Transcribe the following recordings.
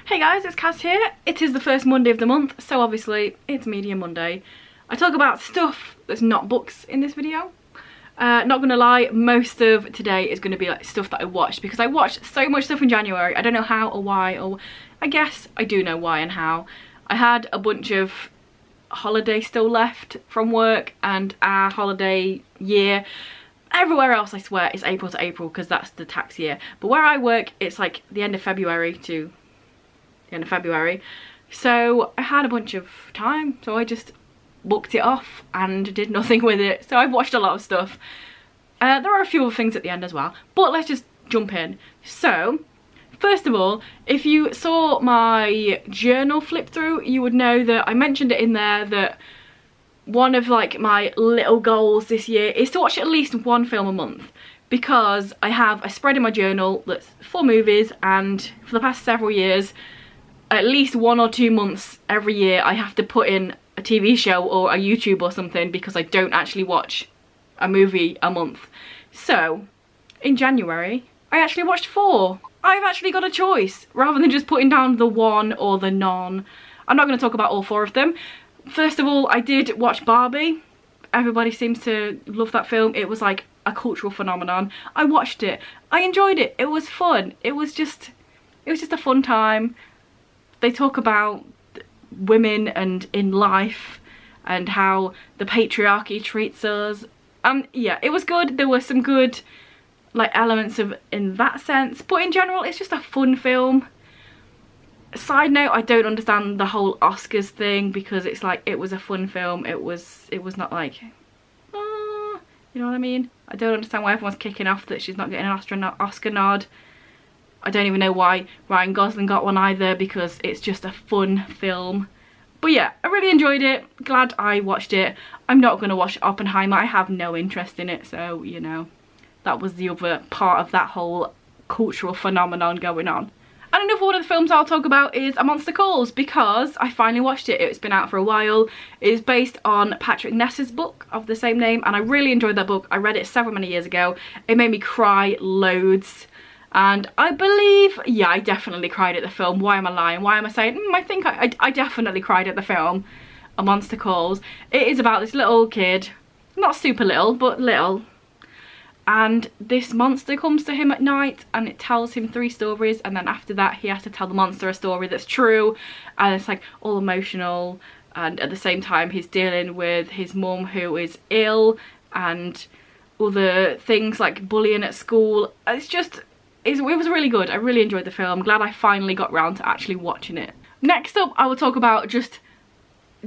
Hey guys, it's Cass here. It is the first Monday of the month, so obviously it's Media Monday. I talk about stuff that's not books in this video. Not gonna lie, most of today is gonna be like stuff that I watched, because I watched so much stuff in January. I don't know how or why, or I guess I do know why and how. I had a bunch of holiday still left from work, and our holiday year everywhere else I swear is April to April because that's the tax year, but where I work it's like the end of February to the end of February, so I had a bunch of time, so I just booked it off and did nothing with it. So I've watched a lot of stuff. There are a few other things at the end as well, but let's just jump in. So first of all, if you saw my journal flip through, you would know that I mentioned it in there that one of like my little goals this year is to watch at least one film a month, because I have a spread in my journal that's for movies, and for the past several years, at least 1 or 2 months every year I have to put in a TV show or a YouTube or something, because I don't actually watch a movie a month. So in January I actually watched 4. I've actually got a choice rather than just putting down the one or the none. I'm not going to talk about all 4 of them. First of all, I did watch Barbie. Everybody seems to love that film. It was like a cultural phenomenon. I watched it. I enjoyed it. It was fun. It was just a fun time. They talk about women and in life and how the patriarchy treats us. Yeah, it was good. There were some good like elements of in that sense, but in general it's just a fun film. Side note, I don't understand the whole Oscars thing, because it's like, it was a fun film. It was not like, you know what I mean? I don't understand why everyone's kicking off that she's not getting an Oscar nod. I don't even know why Ryan Gosling got one either, because it's just a fun film. But yeah, I really enjoyed it. Glad I watched it. I'm not going to watch Oppenheimer. I have no interest in it, so you know, that was the other part of that whole cultural phenomenon going on. And another one of the films I'll talk about is A Monster Calls, because I finally watched it. It's been out for a while. It is based on Patrick Ness's book of the same name, and I really enjoyed that book. I read it many years ago. It made me cry loads, and I believe, yeah, I definitely cried at the film. Why am I lying? Why am I saying, I think I definitely cried at the film, A Monster Calls. It is about this little kid, not super little, but little, and this monster comes to him at night and it tells him 3 stories, and then after that he has to tell the monster a story that's true, and it's like all emotional, and at the same time he's dealing with his mum who is ill and other things like bullying at school. It was really good. I really enjoyed the film. I'm glad I finally got round to actually watching it. Next up I will talk about just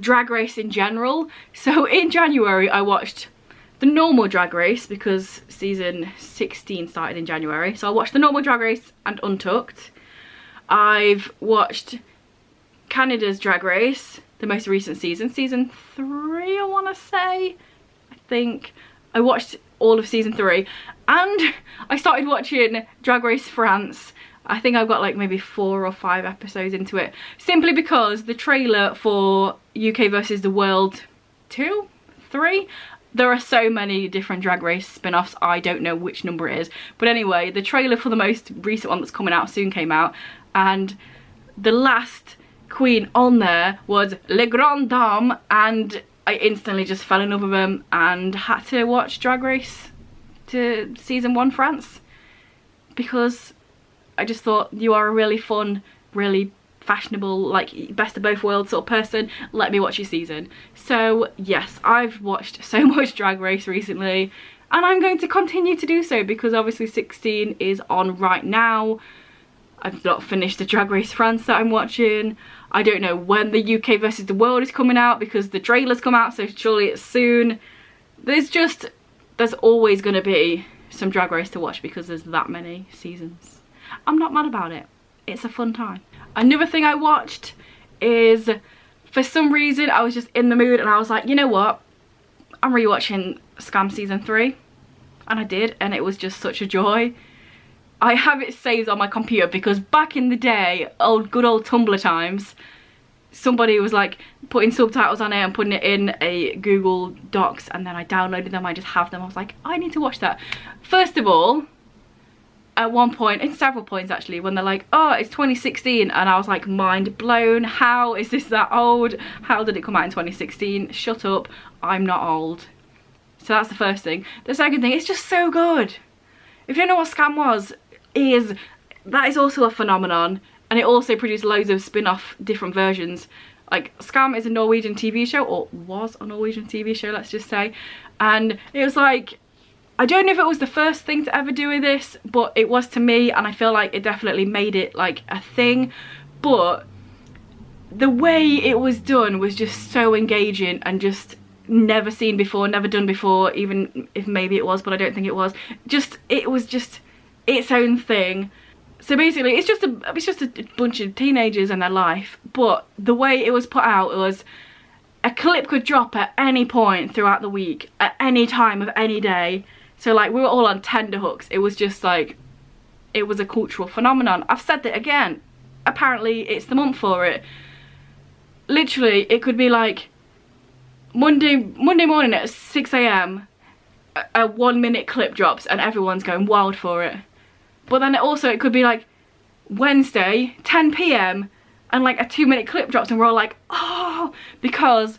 Drag Race in general. So in January I watched the normal Drag Race, because season 16 started in January. So I watched the normal Drag Race and Untucked. I've watched Canada's Drag Race, the most recent season, season 3 I want to say. I think I watched all of season 3, and I started watching Drag Race France. I think I've got like maybe 4 or 5 episodes into it, simply because the trailer for UK versus the World 2, 3, there are so many different Drag Race spin-offs, I don't know which number it is. But anyway, the trailer for the most recent one that's coming out soon came out, and the last queen on there was Les Grandes Dames, and I instantly just fell in love with them and had to watch Drag Race to season 1 France, because I just thought, you are a really fun, really fashionable, like best of both worlds sort of person, let me watch your season. So yes, I've watched so much Drag Race recently, and I'm going to continue to do so, because obviously 16 is on right now. I've not finished the Drag Race France that I'm watching. I don't know when the UK versus the World is coming out, because the trailer's come out, so surely it's soon. There's always going to be some Drag Race to watch, because there's that many seasons. I'm not mad about it. It's a fun time. Another thing I watched is, for some reason I was just in the mood and I was like, you know what, I'm rewatching Skam season 3, and I did, and it was just such a joy. I have it saved on my computer, because back in the day, good old Tumblr times, somebody was like putting subtitles on it and putting it in a Google Docs, and then I downloaded them, I just have them. I was like, I need to watch that. First of all, at one point, in several points actually, when they're like, oh, it's 2016, and I was like, mind blown. How is this that old? How did it come out in 2016? Shut up, I'm not old. So that's the first thing. The second thing, it's just so good. If you don't know what Skam was, that is also a phenomenon, and it also produced loads of spin-off different versions. Like, Skam is a Norwegian TV show, or was a Norwegian TV show, let's just say, and it was like, I don't know if it was the first thing to ever do with this, but it was to me, and I feel like it definitely made it like a thing. But the way it was done was just so engaging and just never seen before, never done before, even if maybe it was, but I don't think it was. It was just its own thing. So basically it's just a bunch of teenagers and their life, but the way it was put out, it was a clip could drop at any point throughout the week, at any time of any day. So like, we were all on tenterhooks. It was just like, it was a cultural phenomenon. I've said that again, apparently it's the month for it. Literally, it could be like Monday morning at 6 AM, a 1 minute clip drops and everyone's going wild for it. But then it could be like Wednesday, 10 PM, and like a 2 minute clip drops and we're all like, oh, because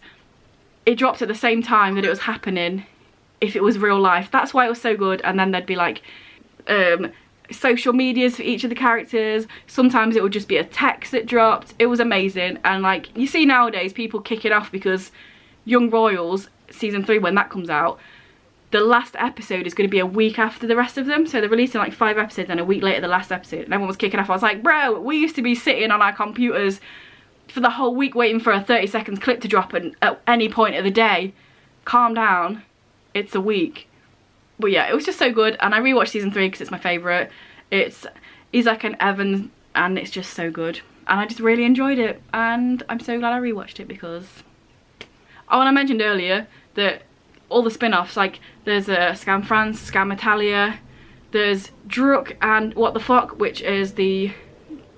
it dropped at the same time that it was happening. If it was real life, that's why it was so good. And then there'd be like social medias for each of the characters. Sometimes it would just be a text that dropped. It was amazing. And like, you see nowadays people kick it off because Young Royals season 3, when that comes out, the last episode is going to be a week after the rest of them, so they're releasing like 5 episodes and a week later the last episode, and everyone was kicking off. I was like, bro, we used to be sitting on our computers for the whole week waiting for a 30 seconds clip to drop at any point of the day. Calm down. It's a week. But yeah, it was just so good, and I rewatched season 3 because it's my favourite. It's Isaac and Evan, and it's just so good, and I just really enjoyed it, and I'm so glad I rewatched it because, oh, and I mentioned earlier that all the spin-offs, like there's a Skam France, Skam Italia, there's Druck and What the Fuck, which is the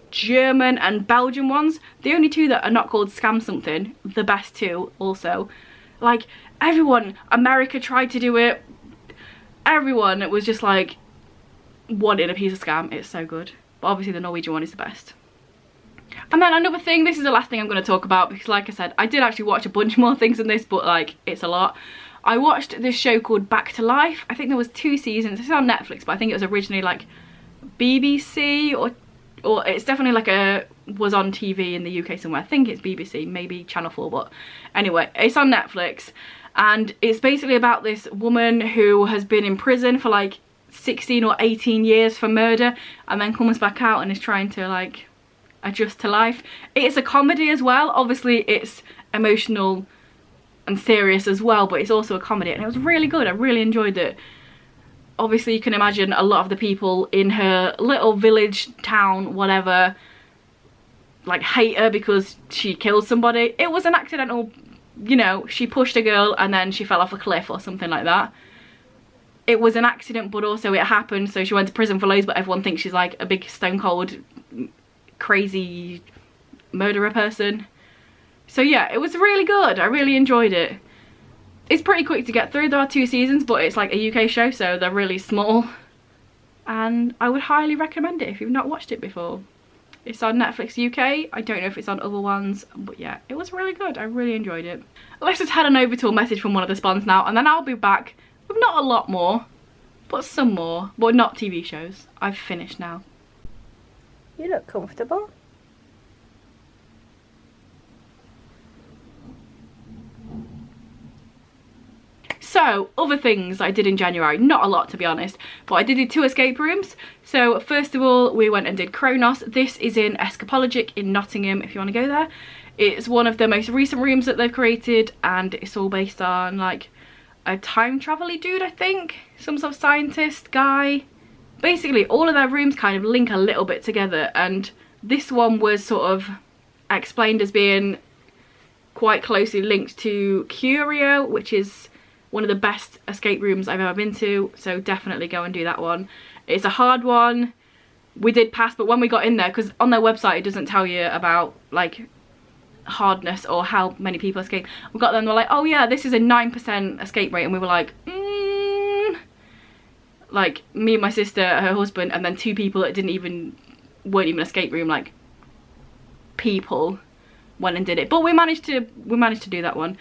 German and Belgian ones, the only two that are not called Skam something, the best two also. Like, everyone, America tried to do it, everyone was just like wanting a piece of Skam. It's so good, but obviously the Norwegian one is the best. And then another thing, this is the last thing I'm going to talk about, because like I said, I did actually watch a bunch more things than this, but like, it's a lot. I watched this show called Back to Life. I think there was 2 seasons. It's on Netflix, but I think it was originally like BBC, or it's definitely like was on TV in the UK somewhere. I think it's BBC, maybe Channel 4, but anyway, it's on Netflix. And it's basically about this woman who has been in prison for like 16 or 18 years for murder, and then comes back out and is trying to like adjust to life. It's a comedy as well. Obviously it's emotional and serious as well, but it's also a comedy, and it was really good. I really enjoyed it. Obviously you can imagine a lot of the people in her little village, town, whatever, like hate her because she killed somebody. It was an accidental, you know, she pushed a girl and then she fell off a cliff or something like that. It was an accident, but also it happened, so she went to prison for loads, but everyone thinks she's like a big stone cold crazy murderer person. So yeah, it was really good. I really enjoyed it. It's pretty quick to get through. There are 2 seasons, but it's like a UK show, so they're really small. And I would highly recommend it if you've not watched it before. It's on Netflix UK. I don't know if it's on other ones, but yeah, it was really good. I really enjoyed it. Let's just head on over to a message from one of the spawns now, and then I'll be back with not a lot more, but some more. But not TV shows. I've finished now. You look comfortable. So, other things I did in January, not a lot to be honest, but I did do 2 escape rooms. So first of all, we went and did Kronos. This is in Escapologic in Nottingham if you want to go there. It's one of the most recent rooms that they've created, and it's all based on like a time travel-y dude, I think, some sort of scientist guy. Basically all of their rooms kind of link a little bit together, and this one was sort of explained as being quite closely linked to Curio, which is one of the best escape rooms I've ever been to, so definitely go and do that one. It's a hard one. We did pass, but when we got in there, because on their website it doesn't tell you about like hardness or how many people escape. We got there and they were like, oh yeah, this is a 9% escape rate, and we were like, like me and my sister, her husband, and then 2 people that weren't even escape room like people went and did it. But we managed to do that one.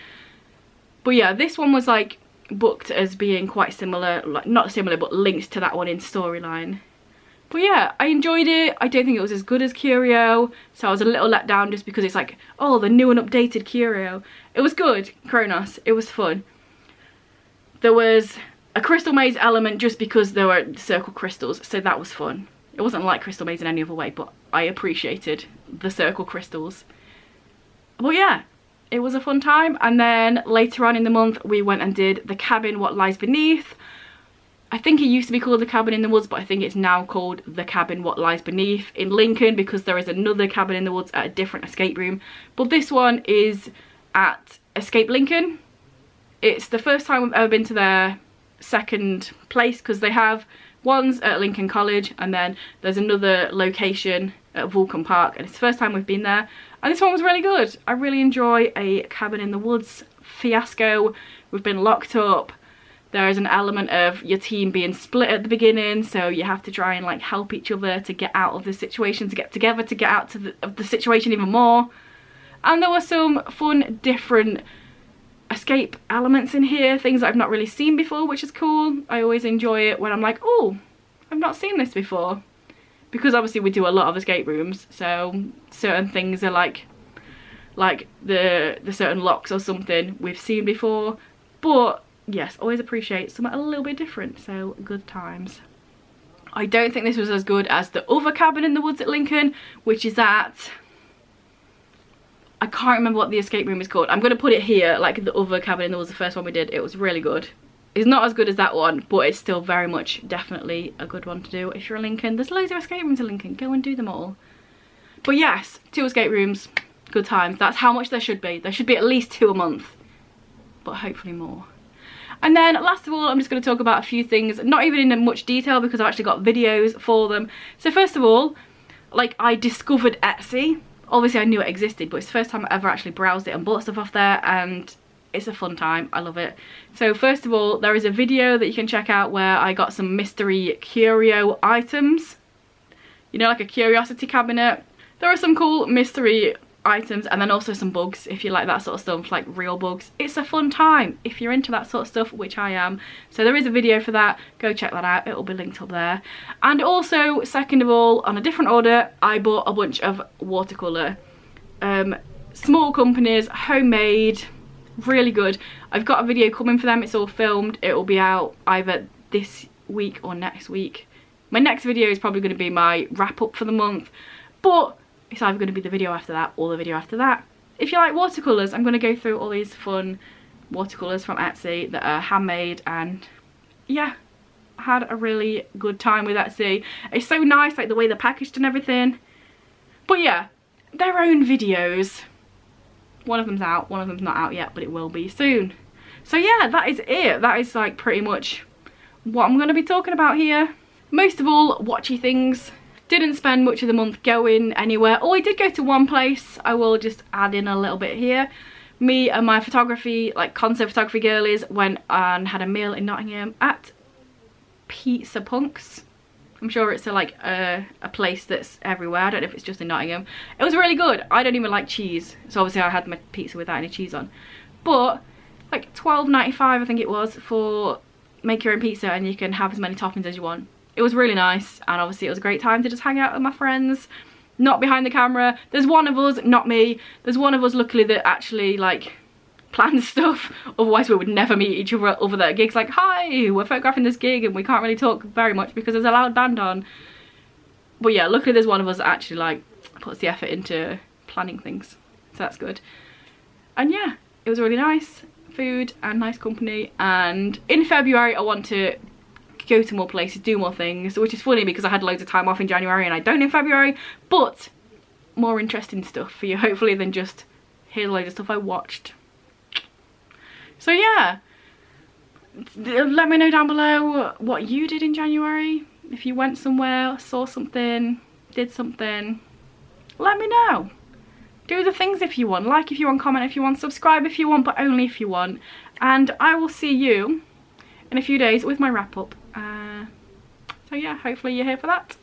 But yeah, this one was like booked as being quite similar, like not similar but linked to that one in storyline. But yeah, I enjoyed it. I don't think it was as good as Curio, so I was a little let down just because it's like, oh, the new and updated Curio. It was good, Kronos, it was fun. There was a crystal maze element just because there were circle crystals, so that was fun. It wasn't like crystal maze in any other way, but I appreciated the circle crystals. But yeah, it was a fun time. And then later on in the month we went and did the cabin what lies beneath. I think it used to be called the cabin in the woods, but I think it's now called the cabin what lies beneath in Lincoln, because there is another cabin in the woods at a different escape room. But this one is at Escape Lincoln. It's the first time we've ever been to their second place, because they have ones at Lincoln College and then there's another location at Vulcan Park, and it's the first time we've been there, and this one was really good. I really enjoy a cabin in the woods fiasco. We've been locked up. There is an element of your team being split at the beginning, so you have to try and like help each other to get out of the situation, to get together, to get out of the situation even more. And there were some fun different escape elements in here, things that I've not really seen before, which is cool. I always enjoy it when I'm like, oh, I've not seen this before, because obviously we do a lot of escape rooms, so certain things are like the certain locks or something we've seen before. But yes, always appreciate something a little bit different, so good times. I don't think this was as good as the other cabin in the woods at Lincoln, which is at, I can't remember what the escape room is called. I'm going to put it here, like the other cabin in the woods, the first one we did. It was really good. It's not as good as that one, but it's still very much definitely a good one to do if you're in Lincoln. There's loads of escape rooms in Lincoln, go and do them all. But yes, 2 escape rooms, good times. That's how much there should be. There should be at least 2 a month, but hopefully more. And then last of all, I'm just going to talk about a few things, not even in much detail because I've actually got videos for them. So first of all, like, I discovered Etsy. Obviously I knew it existed, but it's the first time I ever actually browsed it and bought stuff off there, and it's a fun time. I love it. So first of all, there is a video that you can check out where I got some mystery curio items. You know, like a curiosity cabinet. There are some cool mystery items, and then also some bugs if you like that sort of stuff, like real bugs. It's a fun time if you're into that sort of stuff, which I am. So there is a video for that, go check that out, it'll be linked up there. And also, second of all, on a different order, I bought a bunch of watercolour. Small companies, homemade, really good. I've got a video coming for them, it's all filmed. It will be out either this week or next week. My next video is probably going to be my wrap up for the month, but it's either going to be the video after that or the video after that. If you like watercolours, I'm going to go through all these fun watercolours from Etsy that are handmade, and yeah, I had a really good time with Etsy. It's so nice, like the way they're packaged and everything. But yeah, their own videos. One of them's out, one of them's not out yet, but it will be soon. So yeah, that is it. That is like pretty much what I'm going to be talking about here. Most of all, watchy things. Didn't spend much of the month going anywhere. Oh, I did go to one place. I will just add in a little bit here. Me and my photography, like concept photography girlies, went and had a meal in Nottingham at Pizza Punks. I'm sure it's a place that's everywhere. I don't know if it's just in Nottingham. It was really good. I don't even like cheese, so obviously I had my pizza without any cheese on. But like £12.95 I think it was for make your own pizza, and you can have as many toppings as you want. It was really nice, and obviously it was a great time to just hang out with my friends, not behind the camera. There's one of us, not me, there's one of us luckily that actually like plans stuff, otherwise we would never meet each other at gigs, like, hi, we're photographing this gig and we can't really talk very much because there's a loud band on. But yeah, luckily there's one of us that actually like puts the effort into planning things, so that's good. And yeah, it was really nice, food and nice company. And in February I want to go to more places, do more things, which is funny because I had loads of time off in January and I don't in February, but more interesting stuff for you hopefully than just hear loads of stuff I watched. So yeah, let me know down below what you did in January. If you went somewhere, saw something, did something, let me know. Do the things if you want, like if you want, comment if you want, subscribe if you want, but only if you want. And I will see you in a few days with my wrap up. So yeah, hopefully you're here for that.